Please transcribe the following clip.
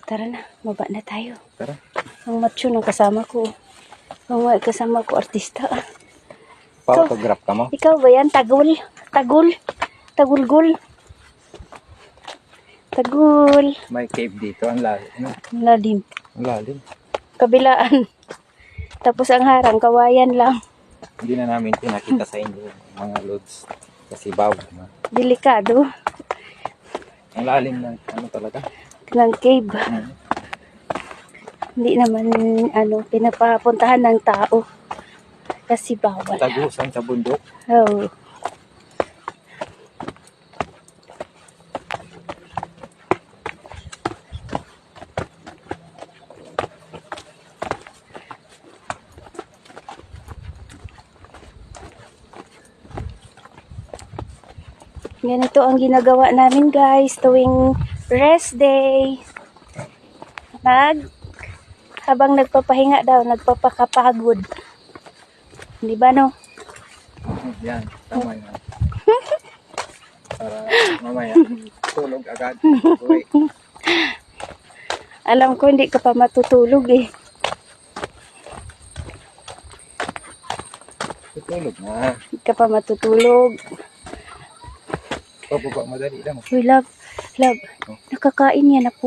Tara na, baba na tayo. Tara. Ang macho ng kasama ko. Ang kasama ko, artista. Pa-autograph ka mo? Ikaw ba yan? Tagul. Tagulgul. Tagul. May cave dito. Ang lalim. Ang lalim. Ang lalim. Kabilaan. Tapos ang harang, kawayan lang. Hindi na namin pinakita sa inyo mga loads. Kasi bawal na. Delikado. Ang lalim ng ano talaga. Ng cave. Hindi naman, pinapapuntahan ng tao. Kasi bawal. Tagusan sa bundok. Oh. Ganito ang ginagawa namin guys tuwing rest day. Habang nagpapahinga daw, nagpapakapagod. Di ba no? Yan, tama yan. Para mamaya, tulog agad. Uwi. Alam ko hindi ka pa matutulog eh. Tutulog na. Hindi ka pa matutulog. Pababa madali lang. Uy, love. Nakakain yan ako.